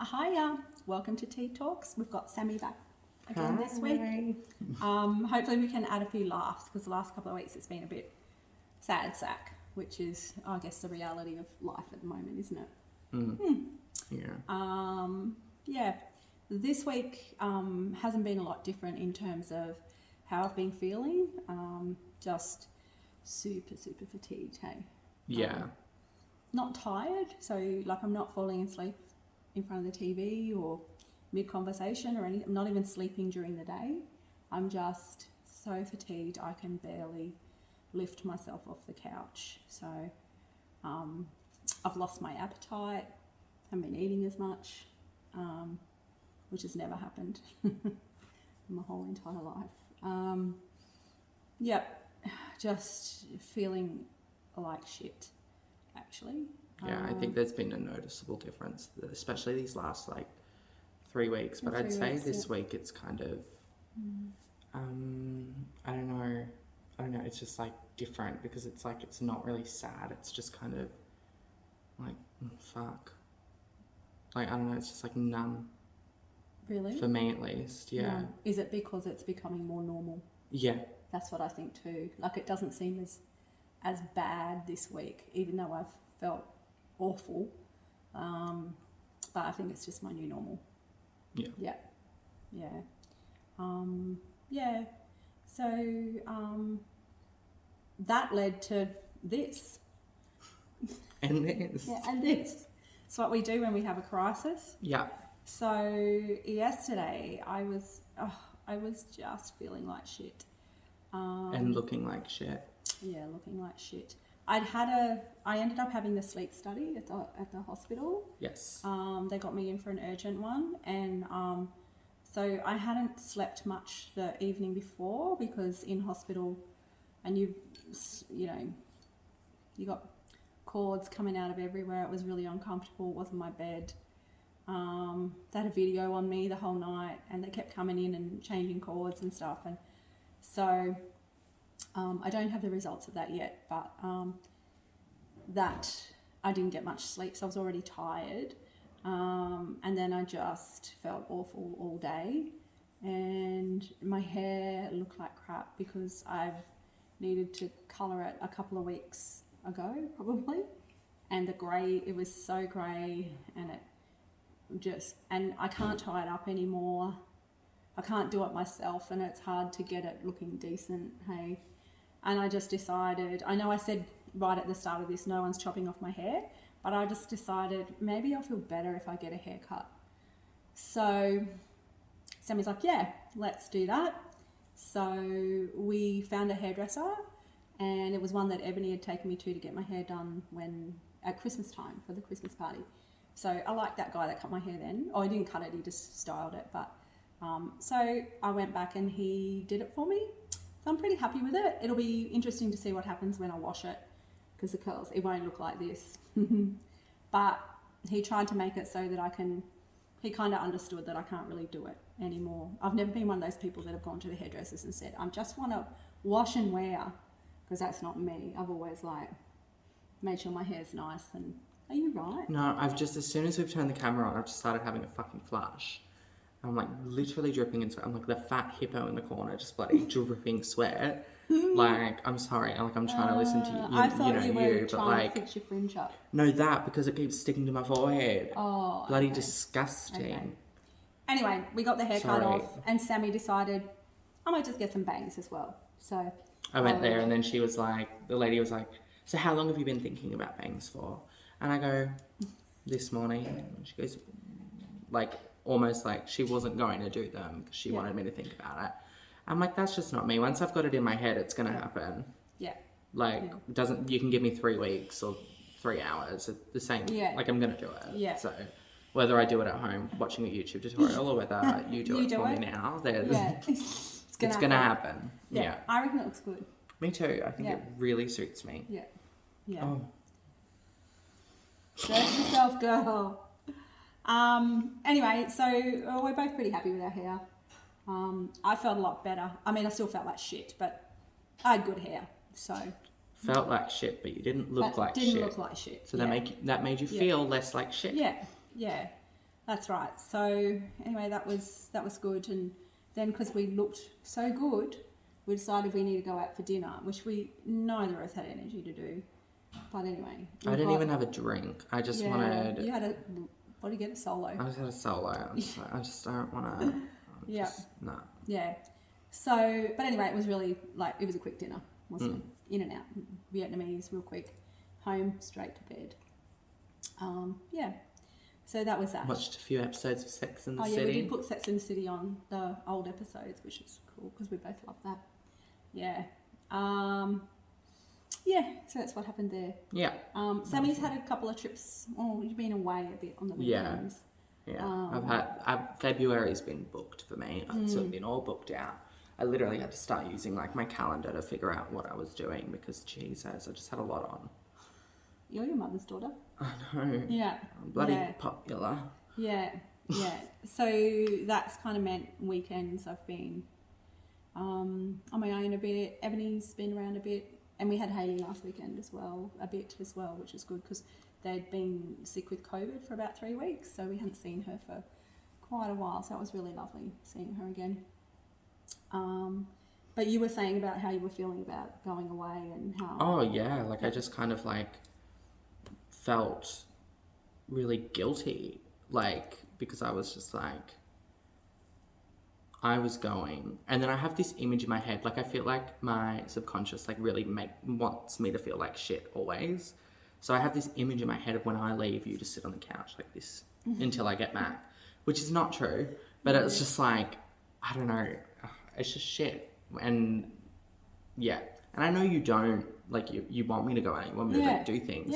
Hiya, welcome to Tea Talks. We've got Sammy back again this week. Hi. Hopefully we can add a few laughs because the last couple of weeks it's been a bit sad sack, which is, I guess, the reality of life at the moment, isn't it? Yeah. This week hasn't been a lot different in terms of how I've been feeling. Just super fatigued, hey? Yeah. Not tired, so like I'm not falling asleep in front of the TV or mid-conversation or anything. I'm not even sleeping during the day. I'm just so fatigued I can barely lift myself off the couch. So I've lost my appetite, haven't been eating as much, which has never happened my whole entire life. Just feeling like shit, actually. Yeah, I think there's been a noticeable difference, especially these last 3 weeks. But I'd say this week it's kind of, I don't know. It's just different because it's it's not really sad. It's just kind of fuck. I don't know. It's just numb. Really? For me at least, yeah. Numb. Is it because it's becoming more normal? Yeah. That's what I think too. It doesn't seem as bad this week, even though I've felt awful. But I think it's just my new normal. Yeah. So that led to this. And this. Yeah, and this. It's what we do when we have a crisis. Yeah. So yesterday I was just feeling like shit. And looking like shit. Yeah, looking like shit. I ended up having the sleep study at the hospital. Yes. They got me in for an urgent one, and so I hadn't slept much the evening before because in hospital, and you got cords coming out of everywhere. It was really uncomfortable. It wasn't my bed. They had a video on me the whole night, and they kept coming in and changing cords and stuff, and so I don't have the results of that yet, but that I didn't get much sleep, so I was already tired, and then I just felt awful all day, and my hair looked like crap because I've needed to colour it a couple of weeks ago probably, and it was so grey, and and I can't tie it up anymore. I can't do it myself, and it's hard to get it looking decent, hey. And I just decided, I know I said right at the start of this, no one's chopping off my hair, but I just decided maybe I'll feel better if I get a haircut. So Sammy's like, yeah, let's do that. So we found a hairdresser, and it was one that Ebony had taken me to get my hair done at Christmas time for the Christmas party. So I liked that guy that cut my hair then. Oh, he didn't cut it, he just styled it. But so I went back and he did it for me. So I'm pretty happy with it. It'll be interesting to see what happens when I wash it, because the curls, it won't look like this. But he tried to make it so that he kind of understood that I can't really do it anymore. I've never been one of those people that have gone to the hairdressers and said, I just want to wash and wear, because that's not me. I've always made sure my hair's nice. And are you right? No, I've just, as soon as we've turned the camera on, I've just started having a fucking flush. I'm literally dripping in sweat. I'm the fat hippo in the corner, just bloody dripping sweat. I'm sorry. I'm trying to listen to you. I thought you were but trying to fix your fringe up. No, that, because it keeps sticking to my forehead. Oh, bloody okay. disgusting. Okay. Anyway, we got the hair cut off, and Sammy decided I might just get some bangs as well. So I went there, and then she was the lady was like, so how long have you been thinking about bangs for? And I go, this morning. And she goes, almost like she wasn't going to do them because she wanted me to think about it. I'm like, that's just not me. Once I've got it in my head, it's going to happen. Yeah. You can give me 3 weeks or 3 hours. It's the same. Yeah. I'm going to do it. Yeah. So whether I do it at home watching a YouTube tutorial or whether you do it for me now, it's going to happen. Yeah. I reckon it looks good. Me too. I think it really suits me. Yeah. Yeah. Oh. Dress yourself, girl. Anyway, so we're both pretty happy with our hair. I felt a lot better. I mean, I still felt like shit, but I had good hair, so. Felt like shit, but you didn't look like shit. Didn't look like shit. So that made you feel less like shit. Yeah, yeah. That's right. So anyway, that was good. And then because we looked so good, we decided we need to go out for dinner, which we neither of us had energy to do. But anyway, I didn't even have a drink. I just wanted. You had a. What did you get? A solo. I just had a solo. I just don't want to. Yeah. No. Yeah. So, but anyway, it was really like it was a quick dinner, wasn't it? In and out, Vietnamese, real quick, home, straight to bed. Yeah. So that was that. Watched a few episodes of Sex and the City. Oh yeah, we did put Sex and the City on the old episodes, which was cool because we both love that. Yeah. Yeah, so that's what happened there. Yeah. Sammy's had a couple of trips. Oh, you've been away a bit on the weekends. Yeah. February's been booked for me. It's been all booked out. I literally had to start using like my calendar to figure out what I was doing because Jesus, I just had a lot on. You're your mother's daughter. I know. Yeah. I'm bloody popular. Yeah. Yeah. So that's kind of meant weekends I've been on my own a bit. Ebony's been around a bit. And we had Hayley last weekend a bit as well, which was good because they'd been sick with COVID for about 3 weeks. So we hadn't seen her for quite a while. So it was really lovely seeing her again. But you were saying about how you were feeling about going away and how... Oh, yeah. Like I just kind of like felt really guilty. Like, because I was just like... I was going, and then I have this image in my head, like I feel like my subconscious like really wants me to feel like shit always. So I have this image in my head of when I leave you to sit on the couch like this until I get back, which is not true, but it's just like, I don't know, it's just shit. And yeah, and I know you don't, like you want me to go out, you want me to do things,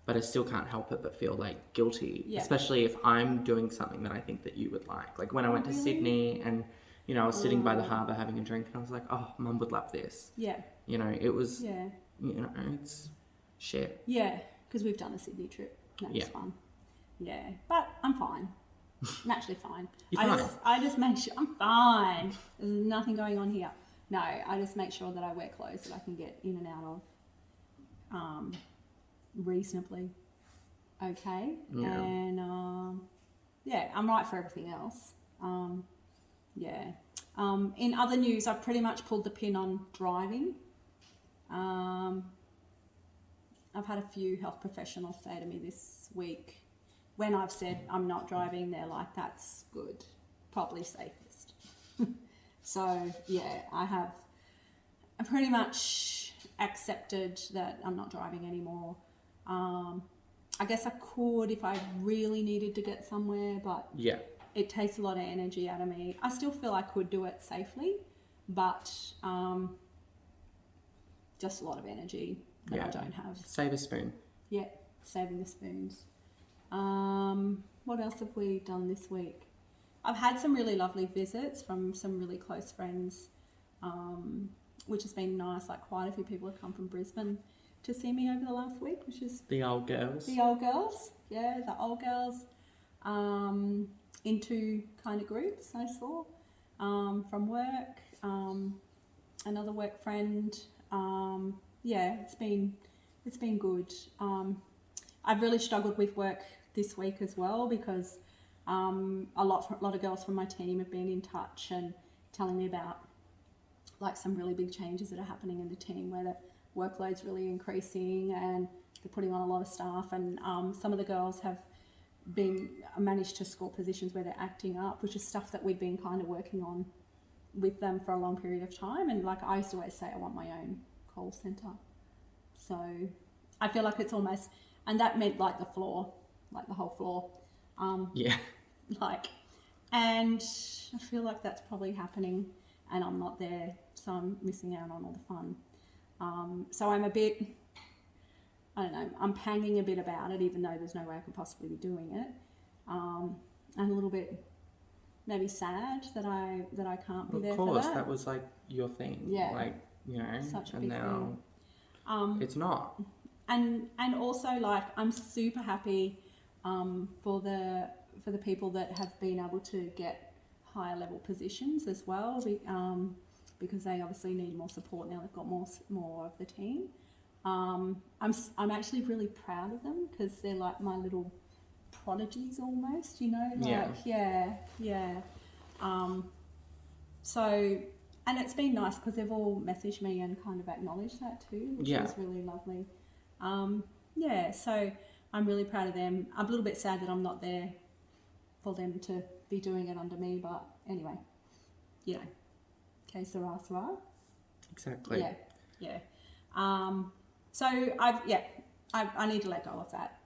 but I still can't help it but feel like guilty, especially if I'm doing something that I think that you would like when I went to Sydney and you know, I was sitting by the harbour having a drink and I was like, oh, Mum would love this. Yeah. You know, it was, you know, it's shit. Yeah, because we've done a Sydney trip. That was fun. Yeah, but I'm fine. I'm actually fine. You're fine. I just make sure, I'm fine. There's nothing going on here. No, I just make sure that I wear clothes that I can get in and out of reasonably okay. Yeah. And, yeah, I'm right for everything else. Yeah. In other news, I've pretty much pulled the pin on driving. I've had a few health professionals say to me this week, when I've said I'm not driving, they're like, that's good, probably safest. So, yeah, I pretty much accepted that I'm not driving anymore. I guess I could if I really needed to get somewhere, but... Yeah. It takes a lot of energy out of me. I still feel I could do it safely, but just a lot of energy that I don't have. Save a spoon. Yeah, saving the spoons. What else have we done this week? I've had some really lovely visits from some really close friends, which has been nice. Like quite a few people have come from Brisbane to see me over the last week, which is... The old girls. The old girls. Yeah, the old girls. In two kind of groups I saw from work, another work friend. Yeah, it's been good. I've really struggled with work this week as well because a lot of girls from my team have been in touch and telling me about like some really big changes that are happening in the team where the workload's really increasing and they're putting on a lot of staff, and some of the girls have managed to score positions where they're acting up, which is stuff that we've been kind of working on with them for a long period of time. And like I used to always say, I want my own call centre. So I feel like it's almost, and that meant like the floor, like the whole floor. And I feel like that's probably happening and I'm not there, so I'm missing out on all the fun. So I'm a bit, I don't know, I'm panging a bit about it, even though there's no way I could possibly be doing it. And a little bit maybe sad that I can't be there for that. Of course, that was like your thing. Yeah. Like, you know, such a and big now thing. It's not. And also like I'm super happy for the people that have been able to get higher level positions as well, because they obviously need more support now. They've got more of the team. I'm actually really proud of them because they're like my little prodigies almost, you know, Yeah. like, yeah. So, and it's been nice because they've all messaged me and kind of acknowledged that too, which Yeah. is really lovely. Yeah, so I'm really proud of them. I'm a little bit sad that I'm not there for them to be doing it under me, but anyway, you know, que sera, sera. Exactly. Yeah. So I need to let go of that.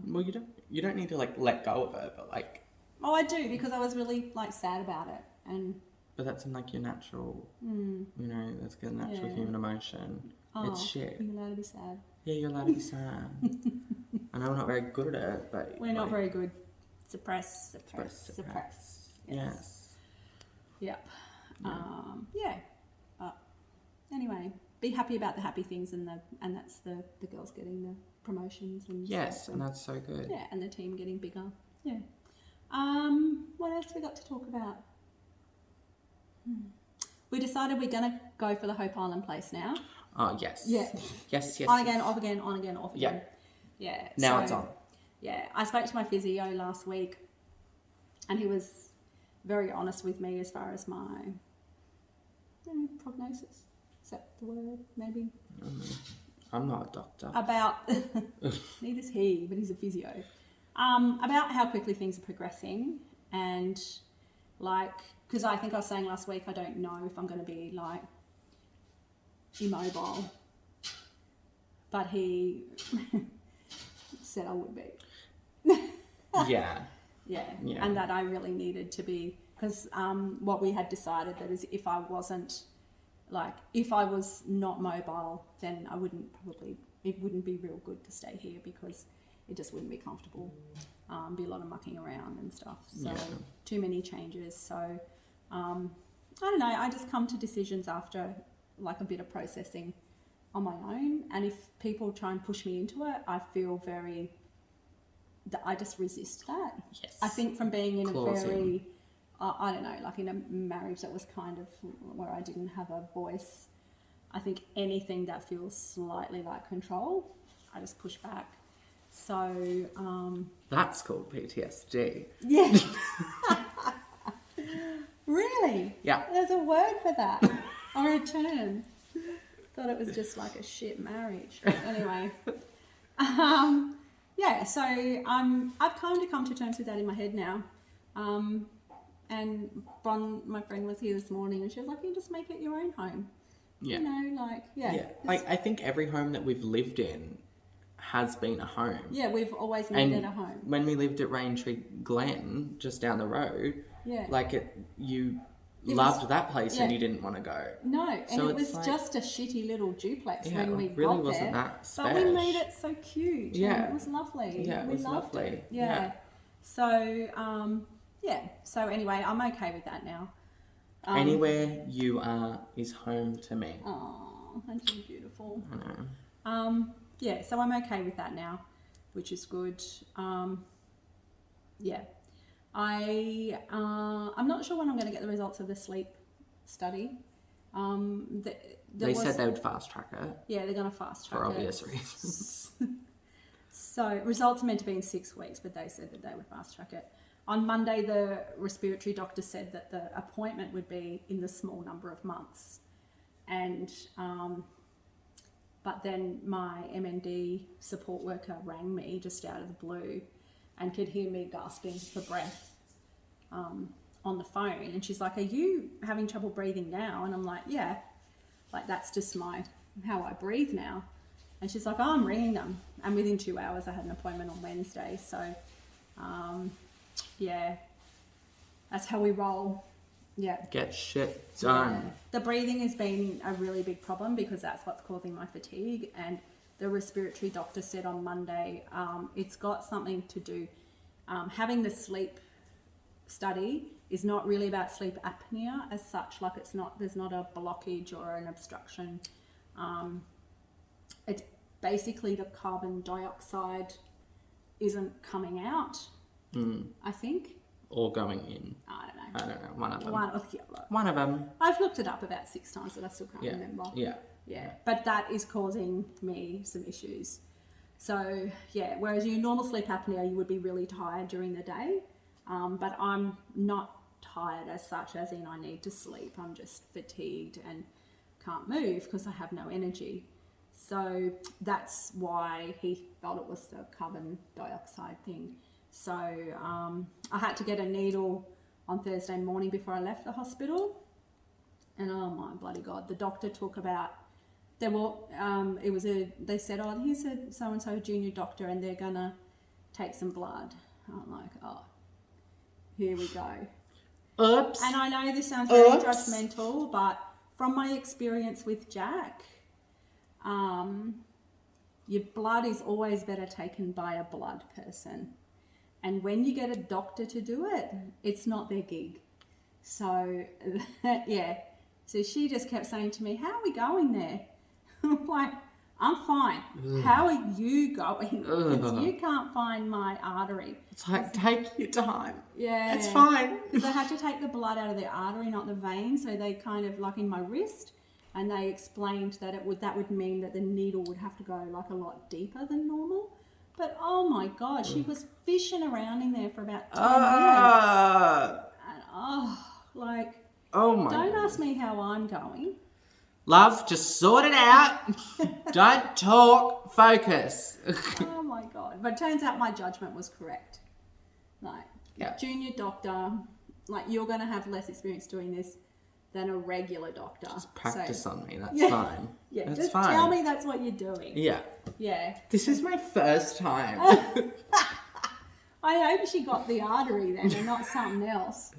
Well, you don't need to like let go of it, but like. Oh, I do, because I was really like sad about it, and. But that's in like your natural, you know, that's a natural human emotion. Oh, it's shit. You're allowed to be sad. Yeah, you're allowed to be sad. I know we're not very good at it, but We're not very good. Suppress. Yes. Yep. Yeah. But anyway, be happy about the happy things, and that's the girls getting the promotions and Yes, stuff, and that's so good. Yeah, and the team getting bigger. Yeah. What else we got to talk about? We decided we're gonna go for the Hope Island place now. Oh yes. Yeah. Yes. On again, off again, on again, off again. Yeah. Now it's on. Yeah, I spoke to my physio last week, and he was very honest with me as far as my prognosis. Is that the word? Maybe. I'm not a doctor. About neither is he, but he's a physio. About how quickly things are progressing, and like, because I think I was saying last week, I don't know if I'm going to be like immobile, but he said I would be. Yeah. Yeah, and that I really needed to be, because what we had decided that is if I was not mobile, then it wouldn't be real good to stay here, because it just wouldn't be comfortable. Be a lot of mucking around and stuff. So too many changes. So I don't know. I just come to decisions after like a bit of processing on my own. And if people try and push me into it, I feel I just resist that. Yes. I think from being in a very, I don't know, like in a marriage that was kind of where I didn't have a voice, I think anything that feels slightly like control, I just push back. So that's called PTSD. Yeah. Really? Yeah. There's a word for that. Or a term. Thought it was just like a shit marriage. But anyway. Yeah, so I've kind of come to terms with that in my head now. And Bron, my friend, was here this morning, and she was like, you just make it your own home. Yeah. You know, like, yeah. I think every home that we've lived in has been a home. Yeah, we've always made it a home. When we lived at Raintree Glen, just down the road, you loved that place and you didn't want to go. No, and so it was like, just a shitty little duplex when we really got wasn't there. that but we made it so cute. Yeah. It was lovely. Yeah, it was lovely. It. Yeah. So, So anyway, I'm okay with that now. Anywhere you are is home to me. Oh, aren't you beautiful? I know. So I'm okay with that now, which is good. I'm not sure when I'm going to get the results of the sleep study. They said they would fast track it. Yeah, they're going to fast track for it. obvious reasons. So results are meant to be in 6 weeks, but they said that they would fast track it. On Monday, the respiratory doctor said that the appointment would be in the small number of months. And but then my MND support worker rang me just out of the blue and could hear me gasping for breath on the phone. And she's like, are you having trouble breathing now? And I'm like, yeah, like that's just how I breathe now. And she's like, oh, I'm ringing them. And within 2 hours, I had an appointment on Wednesday. So, that's how we roll. Yeah. Get shit done. Yeah. The breathing has been a really big problem because that's what's causing my fatigue. And the respiratory doctor said on Monday, it's got something to do. Having the sleep study is not really about sleep apnea as such. Like there's not a blockage or an obstruction. It's basically the carbon dioxide isn't coming out, I think. Or going in. I don't know. One of them. One of them. I've looked it up about 6 times, but I still can't remember. Yeah. Yeah. But that is causing me some issues. So yeah, whereas your normal sleep apnea, you would be really tired during the day, but I'm not tired as such, as in I need to sleep. I'm just fatigued and can't move because I have no energy. So that's why he felt it was the carbon dioxide thing. So I had to get a needle on Thursday morning before I left the hospital. And oh my bloody God, the doctor took about, they said, oh, here's a so-and-so junior doctor and they're gonna take some blood. I'm like, oh, here we go. Oops. And I know this sounds very judgmental, but from my experience with Jack, your blood is always better taken by a blood person. And when you get a doctor to do it, it's not their gig. So, yeah. So she just kept saying to me, how are we going there? I'm like, I'm fine. How are you going? Because you can't find my artery. It's like, take your time. Yeah. It's fine. Because I had to take the blood out of the artery, not the vein. So they kind of, like in my wrist, and they explained that that would mean that the needle would have to go like a lot deeper than normal. But oh my God, she was fishing around in there for about 10 minutes. And don't ask me how I'm going. Love, just sort it out. Don't talk, focus. Oh my God. But it turns out my judgment was correct. Like, junior doctor, like you're going to have less experience doing this than a regular doctor. Just practice on me, that's fine. Yeah, that's just fine. tell me that's what you're doing. Yeah. Yeah. This is my first time. I hope she got the artery then and not something else.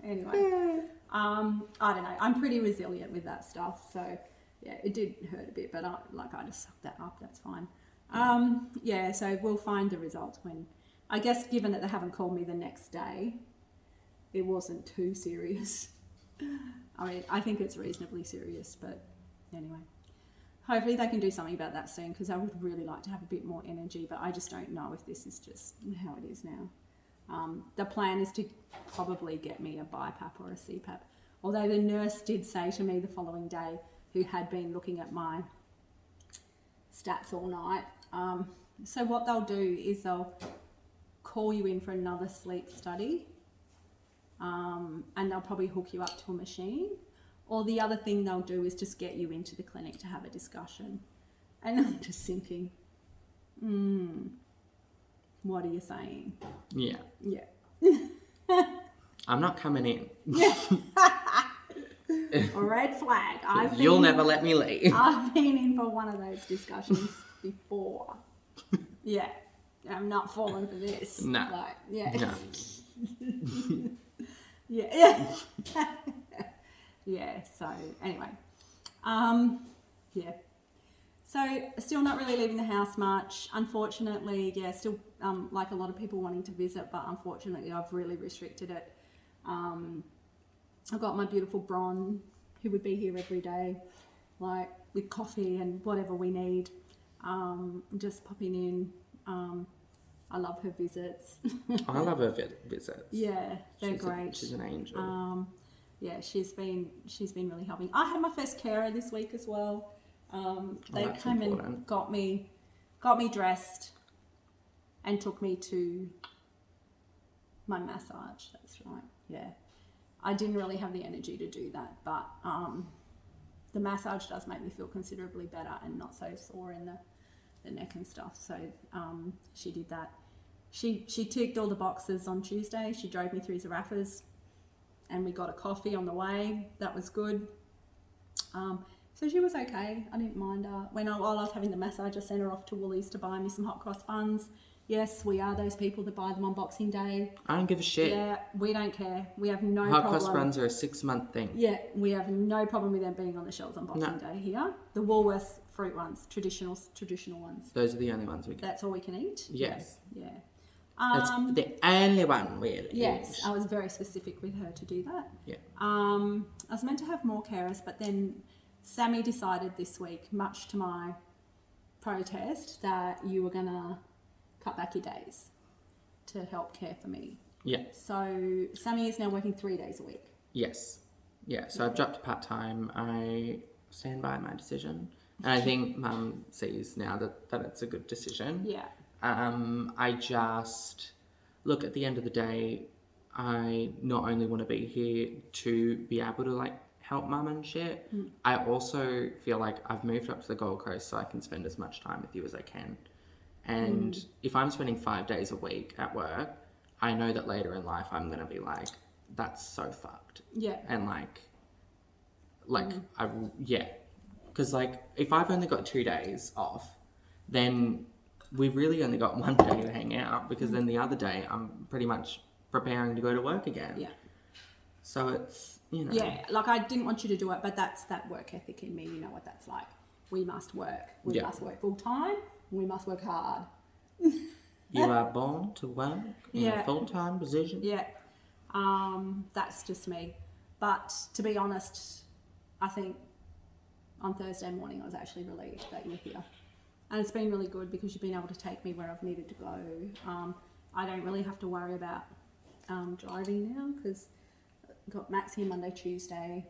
Anyway, I don't know. I'm pretty resilient with that stuff. So, yeah, it did hurt a bit, but I just sucked that up. That's fine. Yeah, so we'll find the results when, I guess, given that they haven't called me the next day, it wasn't too serious. I mean, I think it's reasonably serious, but anyway. Hopefully they can do something about that soon because I would really like to have a bit more energy, but I just don't know if this is just how it is now. The plan is to probably get me a BiPAP or a CPAP. Although the nurse did say to me the following day, who had been looking at my stats all night, so what they'll do is they'll call you in for another sleep study. And they'll probably hook you up to a machine. Or the other thing they'll do is just get you into the clinic to have a discussion. And I'm just thinking, what are you saying? Yeah. Yeah. I'm not coming in. Yeah. A red flag. You'll never let me leave. I've been in for one of those discussions before. Yeah. I'm not falling for this. No. Like, yeah. No. Yeah. Yeah, so anyway. Yeah. So still not really leaving the house much. Unfortunately, yeah, still like a lot of people wanting to visit, but unfortunately I've really restricted it. I've got my beautiful Bron who would be here every day, like with coffee and whatever we need. Just popping in. I love her visits. I love her visits. Yeah, they're great. She's an angel. Yeah, she's been really helping. I had my first carer this week as well. They came and got me dressed and took me to my massage. That's right. Yeah, I didn't really have the energy to do that, but the massage does make me feel considerably better and not so sore in the neck and stuff. So she did that. She ticked all the boxes on Tuesday. She drove me through Zarafas and we got a coffee on the way. That was good. So she was okay. I didn't mind her. While I was having the massage, I sent her off to Woolies to buy me some hot cross buns. Yes, we are those people that buy them on Boxing Day. I don't give a shit. Yeah, we don't care. We have no problem. Hot cross buns are a 6-month thing. Yeah, we have no problem with them being on the shelves on Boxing Day here. The Woolworths fruit ones, traditional ones. Those are the only ones we get. That's all we can eat? Yes. Yeah. That's the only one we eat. Yes, I was very specific with her to do that. Yeah. I was meant to have more carers, but then Sammy decided this week, much to my protest, that you were going to cut back your days to help care for me. Yeah. So Sammy is now working 3 days a week. Yes. Yeah, so I've dropped to part-time. I stand by my decision. And I think Mum sees now that it's a good decision. Yeah. I just, look, at the end of the day, I not only want to be here to be able to like help Mum and shit, I also feel like I've moved up to the Gold Coast so I can spend as much time with you as I can. And if I'm spending 5 days a week at work, I know that later in life I'm going to be like, that's so fucked. Yeah. And yeah. Because like, if I've only got 2 days off, then we've really only got 1 day to hang out, because then the other day I'm pretty much preparing to go to work again. Yeah. So it's, you know. Yeah, like I didn't want you to do it, but that's that work ethic in me. You know what that's like. We must work. We must work full time. We must work hard. You are born to work in a full-time position. Yeah. That's just me. But to be honest, I think on Thursday morning I was actually relieved that you were here. And it's been really good because you've been able to take me where I've needed to go. I don't really have to worry about driving now because I've got Max here Monday, Tuesday.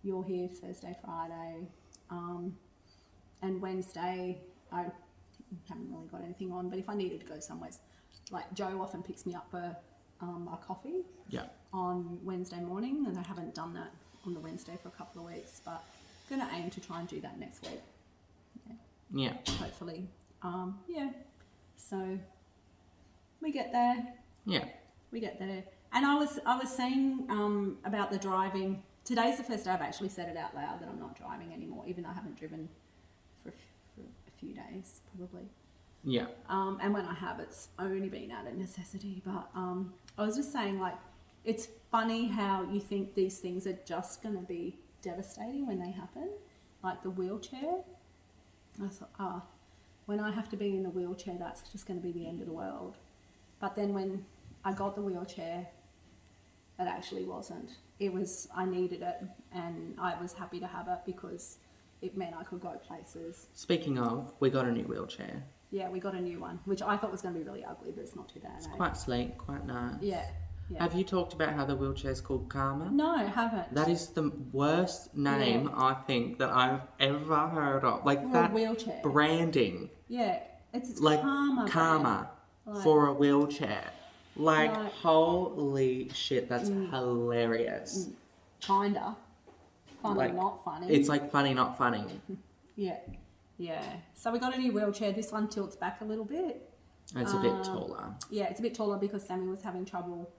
You're here Thursday, Friday. And Wednesday, I haven't really got anything on. But if I needed to go somewhere, like Joe often picks me up for a coffee on Wednesday morning. And I haven't done that on the Wednesday for a couple of weeks. But I'm going to aim to try and do that next week. Yeah. Hopefully. So we get there. Yeah. We get there. And I was saying about the driving. Today's the first day I've actually said it out loud that I'm not driving anymore, even though I haven't driven for a few days, probably. Yeah. And when I have, it's only been out of necessity. But I was just saying, like, it's funny how you think these things are just going to be devastating when they happen. Like the wheelchair. I thought, when I have to be in the wheelchair, that's just going to be the end of the world. But then when I got the wheelchair, it actually wasn't. It was, I needed it and I was happy to have it because it meant I could go places. Speaking of, we got a new wheelchair. Yeah, we got a new one, which I thought was going to be really ugly, but it's not too bad. It's quite sleek, quite nice. Yeah. Have you talked about how the wheelchair is called Karma? No, I haven't. That is the worst name I think that I've ever heard of. Like For that a wheelchair. Branding. Yeah, it's like Karma. For a wheelchair. Like holy shit, that's hilarious. Kinda. Funny, like, not funny. It's like funny, not funny. Yeah. So we got a new wheelchair. This one tilts back a little bit. It's a bit taller. Yeah, it's a bit taller because Sammy was having trouble,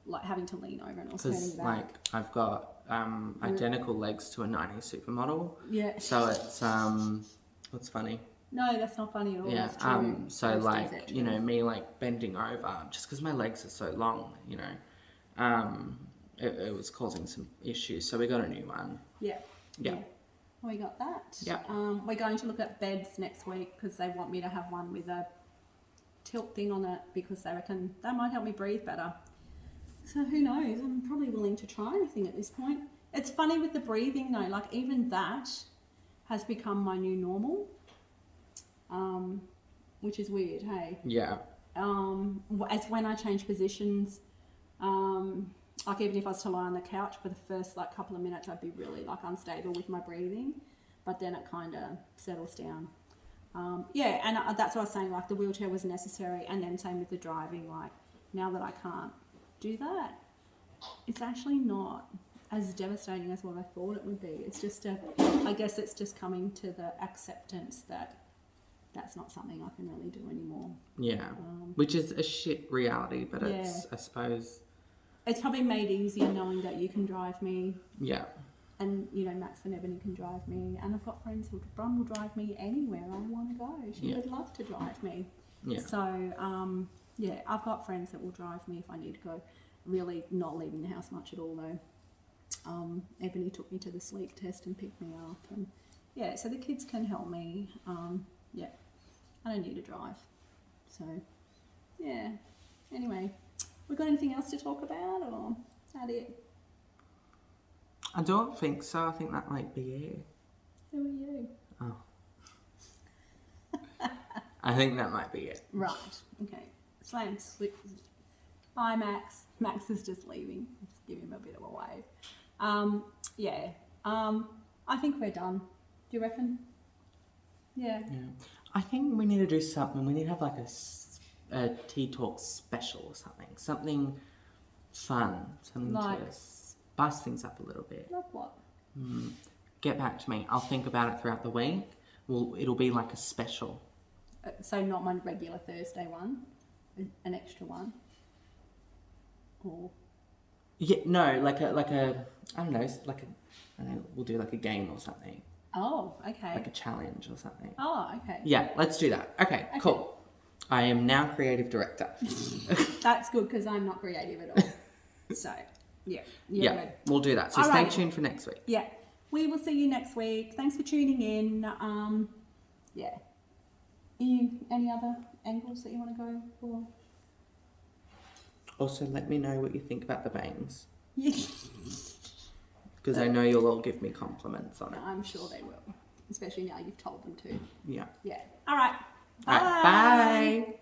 like having to lean over and also turning back. Like I've got identical legs to a 90s supermodel. Yeah. So it's what's funny? No, that's not funny at all. Yeah. That's true. So Most like things you know me like bending over just because my legs are so long, you know, it was causing some issues. So we got a new one. Yeah. Yeah. We got that. Yeah. We're going to look at beds next week because they want me to have one with a tilt thing on it because they reckon that might help me breathe better. So who knows? I'm probably willing to try anything at this point. It's funny with the breathing though, like even that has become my new normal, which is weird, hey? Yeah. It's when I change positions, like even if I was to lie on the couch for the first like couple of minutes, I'd be really like unstable with my breathing, but then it kind of settles down. And that's what I was saying, like the wheelchair was necessary, and then same with the driving, like now that I can't do that, it's actually not as devastating as what I thought it would be. It's just I guess it's just coming to the acceptance that that's not something I can really do anymore. Yeah. Which is a shit reality, but it's, I suppose... It's probably made easier knowing that you can drive me. Yeah. And, you know, Max and Ebony can drive me. And I've got friends who will drive me anywhere I want to go. She would love to drive me. Yeah. So, I've got friends that will drive me if I need to go. Really not leaving the house much at all, though. Ebony took me to the sleep test and picked me up. And, so the kids can help me. I don't need to drive. So, Anyway, we got anything else to talk about, or is that it? I don't think so. I think that might be it. Who are you? Oh. I think that might be it. Right. Okay. Slam. Bye, Max. Max is just leaving. Just give him a bit of a wave. I think we're done. Do you reckon? Yeah. Yeah. I think we need to do something. We need to have like a tea talk special or something. Something fun. Something Like? to spice things up a little bit. Like what? Get back to me. I'll think about it throughout the week. Well, it'll be like a special. So not my regular Thursday one, an extra one. Or Yeah, no, like a I don't know, we'll do like a game or something. oh, okay. Like a challenge or something. Oh, okay. Yeah, let's do that. Okay, cool. I am now creative director. That's good because I'm not creative at all. So, yeah. Yeah, Good. we'll do that. So All stay right. tuned for next week. Yeah. We will see you next week. Thanks for tuning in. Yeah. Any other angles that you want to go for? Also, let me know what you think about the bangs. Yeah. Because I know you'll all give me compliments on it. I'm sure they will. Especially now you've told them to. Yeah. Yeah. All right. All right, bye.